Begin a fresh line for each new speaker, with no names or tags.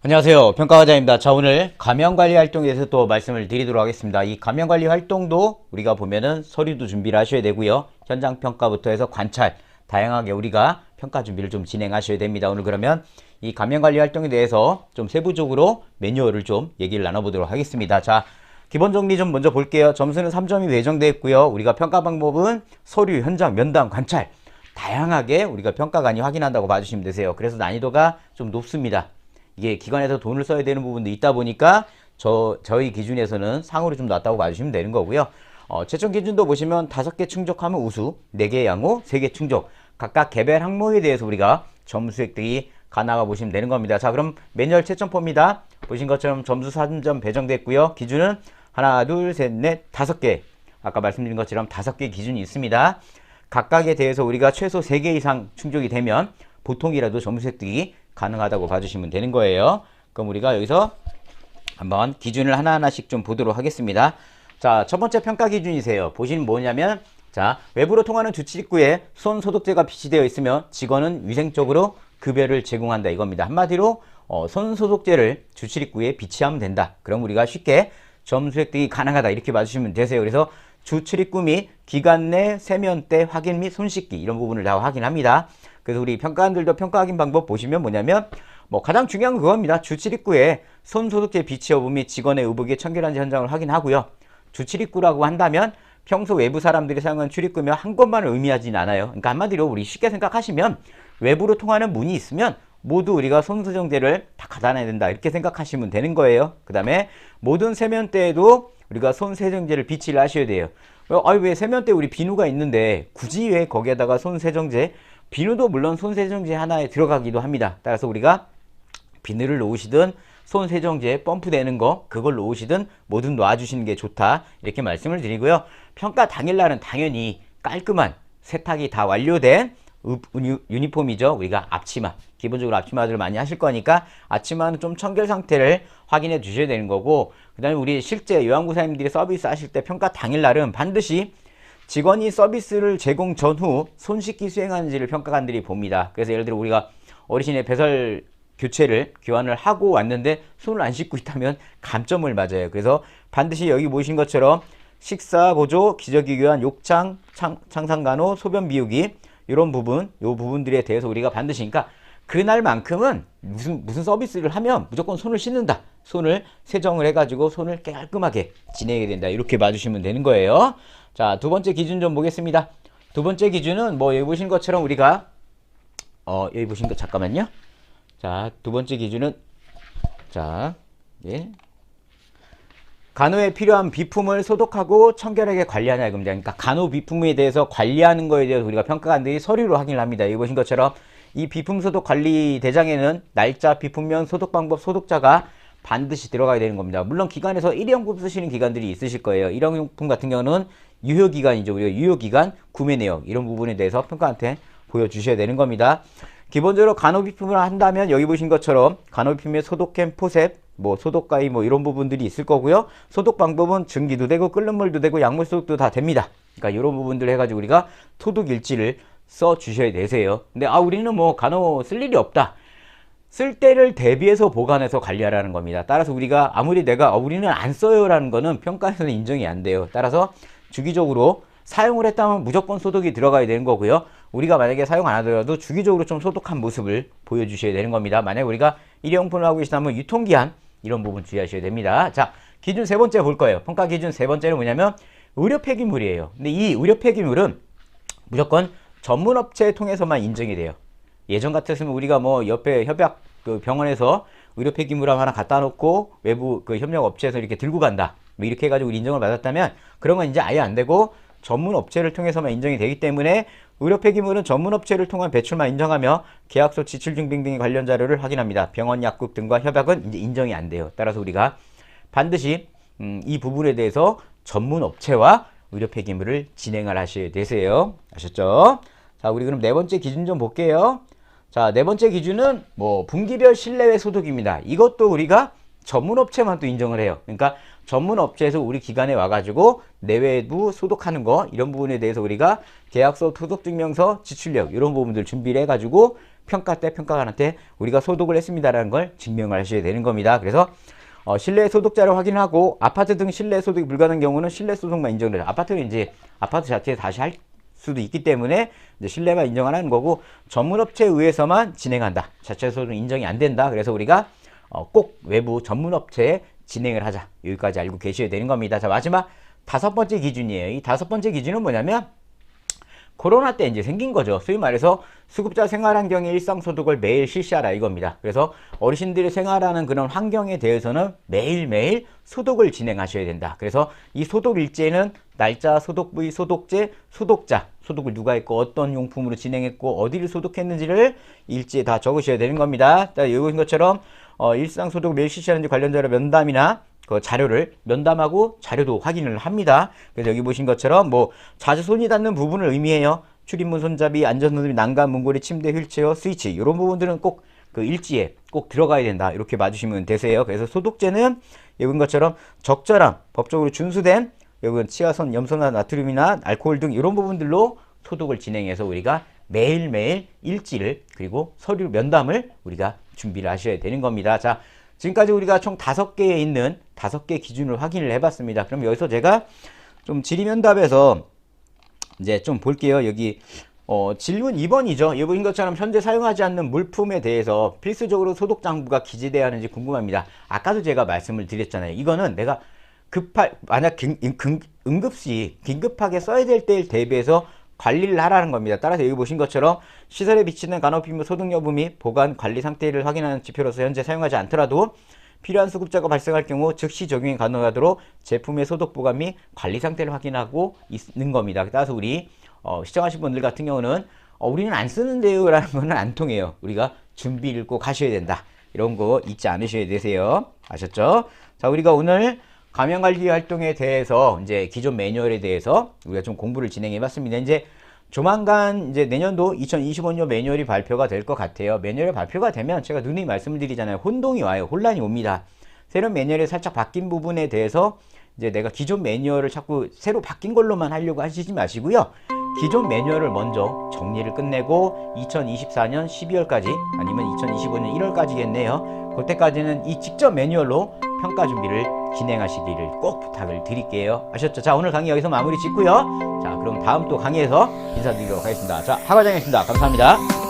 안녕하세요. 평가과장입니다. 자, 오늘 가면관리 활동에 대해서 또 말씀을 드리도록 하겠습니다. 이 가면관리 활동도 우리가 보면은 서류도 준비를 하셔야 되고요. 현장평가부터 해서 관찰, 다양하게 우리가 평가 준비를 좀 진행하셔야 됩니다. 오늘 그러면 이 가면관리 활동에 대해서 좀 세부적으로 매뉴얼을 좀 얘기를 나눠보도록 하겠습니다. 자, 기본 정리 좀 먼저 볼게요. 점수는 3점이 배정되어 있고요. 우리가 평가 방법은 서류, 현장, 면담, 관찰, 다양하게 우리가 평가관이 확인한다고 봐주시면 되세요. 그래서 난이도가 좀 높습니다. 이게 기관에서 돈을 써야 되는 부분도 있다 보니까 저희 기준에서는 상으로 좀 낮다고 봐주시면 되는 거고요. 채점 기준도 보시면 5개 충족하면 우수, 4개 양호, 3개 충족. 각각 개별 항목에 대해서 우리가 점수 획득이 가나가 보시면 되는 겁니다. 자, 그럼 매뉴얼 채점표입니다. 보신 것처럼 점수 3점 배정됐고요. 기준은 하나, 둘, 셋, 넷, 5개. 아까 말씀드린 것처럼 5개 기준이 있습니다. 각각에 대해서 우리가 최소 3개 이상 충족이 되면 보통이라도 점수 획득이 가능하다고 봐주시면 되는 거예요. 그럼 우리가 여기서 한번 기준을 하나하나씩 좀 보도록 하겠습니다. 자, 첫 번째 평가 기준이세요. 보시면 뭐냐면, 자, 외부로 통하는 주출입구에 손 소독제가 비치되어 있으면 직원은 위생적으로 급여를 제공한다 이겁니다. 한마디로 손 소독제를 주출입구에 비치하면 된다. 그럼 우리가 쉽게 점수 획득이 가능하다 이렇게 봐주시면 되세요. 그래서 주출입구 및 기관 내 세면대 확인 및 손 씻기 이런 부분을 다 확인합니다. 그래서 우리 평가관들도 평가 확인 방법 보시면 뭐냐면 가장 중요한 건 그겁니다. 주출입구에 손 소독제 비치 여부 및 직원의 의복이 청결한지 현장을 확인하고요. 주출입구라고 한다면 평소 외부 사람들이 사용하는 출입구며 한 곳만을 의미하진 않아요. 그러니까 한마디로 우리 쉽게 생각하시면 외부로 통하는 문이 있으면 모두 우리가 손 세정제를 다 갖다 놔야 된다 이렇게 생각하시면 되는 거예요. 그 다음에 모든 세면대에도 우리가 손 세정제를 비치를 하셔야 돼요. 왜 세면대 우리 비누가 있는데 굳이 왜 거기에다가 손 세정제, 비누도 물론 손 세정제 하나에 들어가기도 합니다. 따라서 우리가 비누를 놓으시든 손 세정제 펌프 되는 거 그걸 놓으시든 뭐든 놔주시는 게 좋다 이렇게 말씀을 드리고요. 평가 당일날은 당연히 깔끔한 세탁이 다 완료된 유니폼이죠. 우리가 앞치마, 기본적으로 앞치마들을 많이 하실 거니까 앞치마는 좀 청결 상태를 확인해 주셔야 되는 거고, 그 다음에 우리 실제 요양구사님들이 서비스 하실 때 평가 당일날은 반드시 직원이 서비스를 제공 전후 손 씻기 수행하는지를 평가관들이 봅니다. 그래서 예를 들어 우리가 어르신의 배설 교체를 교환을 하고 왔는데 손을 안 씻고 있다면 감점을 맞아요. 그래서 반드시 여기 보신 것처럼 식사 보조, 기저귀 교환, 욕창, 창상간호, 소변 비우기 이런 부분, 요 부분들에 대해서 우리가 반드시, 그러니까 그날만큼은 무슨 서비스를 하면 무조건 손을 씻는다. 손을 세정을 해가지고 손을 깔끔하게 지내게 된다. 이렇게 봐주시면 되는 거예요. 자, 두 번째 기준 좀 보겠습니다. 두 번째 기준은 여기 보신 것처럼 우리가 여기 보신 거 잠깐만요. 자, 두 번째 기준은 자, 예. 간호에 필요한 비품을 소독하고 청결하게 관리하냐 이겁니다. 그러니까 간호 비품에 대해서 관리하는 거에 대해서 우리가 평가관들이 서류로 확인을 합니다. 여기 보신 것처럼 이 비품 소독 관리 대장에는 날짜, 비품명, 소독 방법, 소독자가 반드시 들어가야 되는 겁니다. 물론 기관에서 일회용품 쓰시는 기관들이 있으실 거예요. 일회용품 같은 경우는 유효기간이죠. 우리가 유효기간, 구매 내역 이런 부분에 대해서 평가한테 보여주셔야 되는 겁니다. 기본적으로 간호비품을 한다면 여기 보신 것처럼 간호비품의 소독캔, 포셉, 소독가위 이런 부분들이 있을 거고요. 소독 방법은 증기도 되고 끓는 물도 되고 약물 소독도 다 됩니다. 그러니까 이런 부분들 해가지고 우리가 소독 일지를 써 주셔야 되세요. 근데 우리는 간호 쓸 일이 없다. 쓸 때를 대비해서 보관해서 관리하라는 겁니다. 따라서 우리가 아무리 우리는 안 써요라는 거는 평가에서는 인정이 안 돼요. 따라서 주기적으로 사용을 했다면 무조건 소독이 들어가야 되는 거고요. 우리가 만약에 사용 안 하더라도 주기적으로 좀 소독한 모습을 보여주셔야 되는 겁니다. 만약에 우리가 일회용품을 하고 계시다면 유통기한 이런 부분 주의하셔야 됩니다. 자, 기준 세 번째 볼 거예요. 평가 기준 세 번째는 뭐냐면 의료 폐기물이에요. 근데 이 의료 폐기물은 무조건 전문 업체 통해서만 인정이 돼요. 예전 같았으면 우리가 옆에 협약 병원에서 의료 폐기물 하나 갖다 놓고 외부 협력 업체에서 이렇게 들고 간다. 이렇게 해가지고 인정을 받았다면 그런 건 이제 아예 안 되고 전문 업체를 통해서만 인정이 되기 때문에 의료 폐기물은 전문 업체를 통한 배출만 인정하며 계약서 지출 증빙 등의 관련 자료를 확인합니다. 병원 약국 등과 협약은 이제 인정이 안 돼요. 따라서 우리가 반드시 이 부분에 대해서 전문 업체와 의료 폐기물을 진행을 하셔야 되세요. 아셨죠? 자, 우리 그럼 네 번째 기준 좀 볼게요. 자, 네 번째 기준은 분기별 실내외 소독입니다. 이것도 우리가 전문 업체만 또 인정을 해요. 그러니까 전문 업체에서 우리 기관에 와가지고 내외부 소독하는 거 이런 부분에 대해서 우리가 계약서, 소독증명서, 지출력 이런 부분들 준비를 해가지고 평가 때 평가관한테 우리가 소독을 했습니다라는 걸 증명을 하셔야 되는 겁니다. 그래서 실내 소독자를 확인하고 아파트 등 실내 소독이 불가능한 경우는 실내 소독만 인정을 해요. 아파트는 이제 아파트 자체에 다시 할 수도 있기 때문에 이제 실내만 인정하는 거고 전문업체에 의해서만 진행한다. 자체 소독 인정이 안 된다. 그래서 우리가 꼭 외부 전문업체에 진행을 하자. 여기까지 알고 계셔야 되는 겁니다. 자, 마지막 5번째 기준이에요. 이 5번째 기준은 뭐냐면 코로나 때 이제 생긴 거죠. 소위 말해서 수급자 생활환경의 일상소독을 매일 실시하라 이겁니다. 그래서 어르신들이 생활하는 그런 환경에 대해서는 매일매일 소독을 진행하셔야 된다. 그래서 이 소독 일지에는 날짜, 소독 부위, 소독제, 소독자, 소독을 누가 했고 어떤 용품으로 진행했고 어디를 소독했는지를 일지에 다 적으셔야 되는 겁니다. 자, 여기 것처럼 일상소독 매일 실시하는지 관련자료 면담이나 그 자료를 면담하고 자료도 확인을 합니다. 그래서 여기 보신 것처럼 뭐 자주 손이 닿는 부분을 의미해요. 출입문 손잡이, 안전문이, 난간, 문고리, 침대, 휠체어, 스위치 이런 부분들은 꼭 그 일지에 꼭 들어가야 된다. 이렇게 봐주시면 되세요. 그래서 소독제는 여기 것처럼 적절한 법적으로 준수된 여기 치아선, 염소나 나트륨이나 알코올 등 이런 부분들로 소독을 진행해서 우리가 매일매일 일지를 그리고 서류 면담을 우리가 준비를 하셔야 되는 겁니다. 자, 지금까지 우리가 총 5개에 있는 5개 기준을 확인을 해봤습니다. 그럼 여기서 제가 좀 질의면답에서 이제 좀 볼게요. 여기 질문 2번이죠. 여기인 것처럼 현재 사용하지 않는 물품에 대해서 필수적으로 소독 장부가 기재되어야 하는지 궁금합니다. 아까도 제가 말씀을 드렸잖아요. 이거는 내가 만약 응급시 긴급하게 써야 될 때를 대비해서 관리를 하라는 겁니다. 따라서 여기 보신 것처럼 시설에 비치는 간호비물 소독 여부 및 보관 관리 상태를 확인하는 지표로서 현재 사용하지 않더라도 필요한 수급자가 발생할 경우 즉시 적용이 가능하도록 제품의 소독 보관 및 관리 상태를 확인하고 있는 겁니다. 따라서 우리 시청하신 분들 같은 경우는 우리는 안 쓰는데요 라는 거는 안 통해요. 우리가 준비를 꼭 하셔야 된다. 이런 거 잊지 않으셔야 되세요. 아셨죠? 자, 우리가 오늘 감염관리 활동에 대해서 이제 기존 매뉴얼에 대해서 우리가 좀 공부를 진행해 봤습니다. 이제 조만간 이제 내년도 2025년 매뉴얼이 발표가 될 것 같아요. 매뉴얼이 발표가 되면 제가 누누이 말씀을 드리잖아요. 혼동이 와요. 혼란이 옵니다. 새로운 매뉴얼이 살짝 바뀐 부분에 대해서 이제 내가 기존 매뉴얼을 자꾸 새로 바뀐 걸로만 하려고 하시지 마시고요. 기존 매뉴얼을 먼저 정리를 끝내고 2024년 12월까지 아니면 2025년 1월까지겠네요. 그때까지는 이 직접 매뉴얼로 평가 준비를 진행하시기를 꼭 부탁을 드릴게요. 아셨죠? 자, 오늘 강의 여기서 마무리 짓고요. 자, 그럼 다음 또 강의에서 인사드리도록 하겠습니다. 자, 하과장이었습니다. 감사합니다.